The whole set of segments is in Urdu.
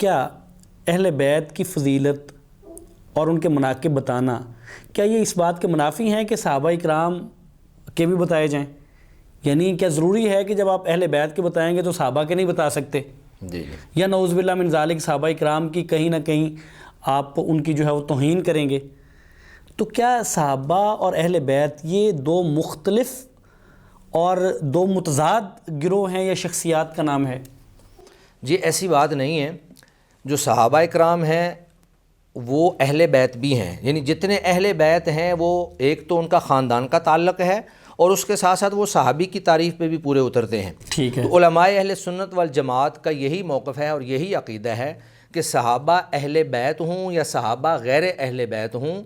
کیا اہل بیت کی فضیلت اور ان کے مناقب بتانا کیا یہ اس بات کے منافی ہیں کہ صحابہ اکرام کے بھی بتائے جائیں؟ یعنی کیا ضروری ہے کہ جب آپ اہل بیت کے بتائیں گے تو صحابہ کے نہیں بتا سکتے؟ جی یا نعوذ باللہ من ذالک صحابہ اکرام کی کہیں نہ کہیں آپ ان کی جو ہے وہ توہین کریں گے؟ تو کیا صحابہ اور اہل بیت یہ دو مختلف اور دو متضاد گروہ ہیں یا شخصیات کا نام ہے؟ جی ایسی بات نہیں ہے. جو صحابہ اکرام ہیں وہ اہل بیت بھی ہیں، یعنی جتنے اہل بیت ہیں وہ ایک تو ان کا خاندان کا تعلق ہے اور اس کے ساتھ ساتھ وہ صحابی کی تعریف پہ بھی پورے اترتے ہیں. ٹھیک ہے. تو علماء اہل سنت والجماعت کا یہی موقف ہے اور یہی عقیدہ ہے کہ صحابہ اہل بیت ہوں یا صحابہ غیر اہل بیت ہوں،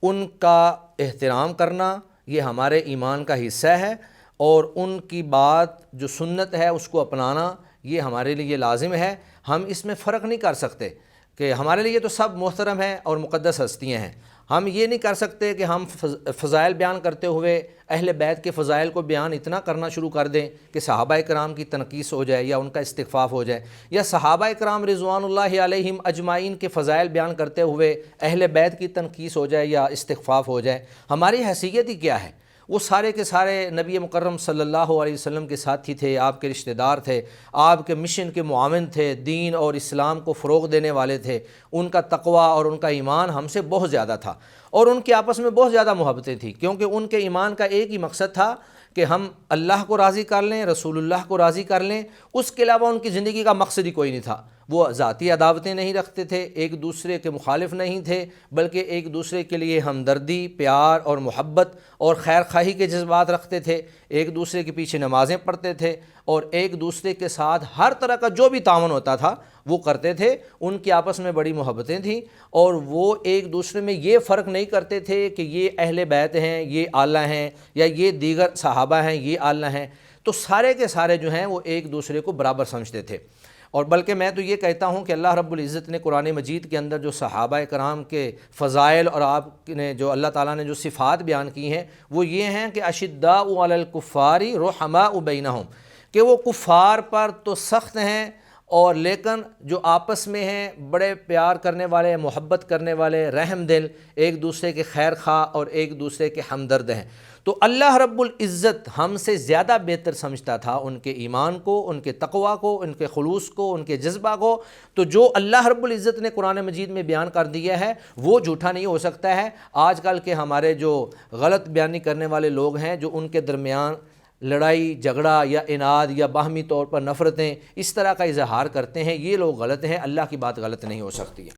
ان کا احترام کرنا یہ ہمارے ایمان کا حصہ ہے، اور ان کی بات جو سنت ہے اس کو اپنانا یہ ہمارے لیے لازم ہے. ہم اس میں فرق نہیں کر سکتے کہ ہمارے لیے تو سب محترم ہیں اور مقدس ہستیاں ہیں. ہم یہ نہیں کر سکتے کہ ہم فضائل بیان کرتے ہوئے اہل بیت کے فضائل کو بیان اتنا کرنا شروع کر دیں کہ صحابہ اکرام کی تنقیص ہو جائے یا ان کا استخفاف ہو جائے، یا صحابہ اکرام رضوان اللہ علیہم اجمعین کے فضائل بیان کرتے ہوئے اہل بیت کی تنقیص ہو جائے یا استخفاف ہو جائے. ہماری حیثیت ہی کیا ہے؟ وہ سارے کے سارے نبی مکرم صلی اللہ علیہ وسلم کے ساتھی تھے، آپ کے رشتہ دار تھے، آپ کے مشن کے معاون تھے، دین اور اسلام کو فروغ دینے والے تھے. ان کا تقوی اور ان کا ایمان ہم سے بہت زیادہ تھا، اور ان کی آپس میں بہت زیادہ محبتیں تھیں، کیونکہ ان کے ایمان کا ایک ہی مقصد تھا کہ ہم اللہ کو راضی کر لیں، رسول اللہ کو راضی کر لیں. اس کے علاوہ ان کی زندگی کا مقصد ہی کوئی نہیں تھا. وہ ذاتی عداوتیں نہیں رکھتے تھے، ایک دوسرے کے مخالف نہیں تھے، بلکہ ایک دوسرے کے لیے ہمدردی، پیار اور محبت اور خیر خواہی کے جذبات رکھتے تھے. ایک دوسرے کے پیچھے نمازیں پڑھتے تھے اور ایک دوسرے کے ساتھ ہر طرح کا جو بھی تعاون ہوتا تھا وہ کرتے تھے. ان کی آپس میں بڑی محبتیں تھیں، اور وہ ایک دوسرے میں یہ فرق نہیں کرتے تھے کہ یہ اہل بیت ہیں، یہ اعلیٰ ہیں، یا یہ دیگر صحابہ ہیں، یہ اعلیٰ ہیں. تو سارے کے سارے جو ہیں وہ ایک دوسرے کو برابر سمجھتے تھے. اور بلکہ میں تو یہ کہتا ہوں کہ اللہ رب العزت نے قرآن مجید کے اندر جو صحابہ کرام کے فضائل اور آپ نے جو اللہ تعالیٰ نے جو صفات بیان کی ہیں وہ یہ ہیں کہ اشداء علی الکفار رحماء بینہم، کہ وہ کفار پر تو سخت ہیں اور لیکن جو آپس میں ہیں بڑے پیار کرنے والے، محبت کرنے والے، رحم دل، ایک دوسرے کے خیر خواہ اور ایک دوسرے کے ہمدرد ہیں. تو اللہ رب العزت ہم سے زیادہ بہتر سمجھتا تھا ان کے ایمان کو، ان کے تقوی کو، ان کے خلوص کو، ان کے جذبہ کو. تو جو اللہ رب العزت نے قرآن مجید میں بیان کر دیا ہے وہ جھوٹا نہیں ہو سکتا ہے. آج کل کے ہمارے جو غلط بیانی کرنے والے لوگ ہیں، جو ان کے درمیان لڑائی جھگڑا یا اناد یا باہمی طور پر نفرتیں اس طرح کا اظہار کرتے ہیں، یہ لوگ غلط ہیں. اللہ کی بات غلط نہیں ہو سکتی ہے.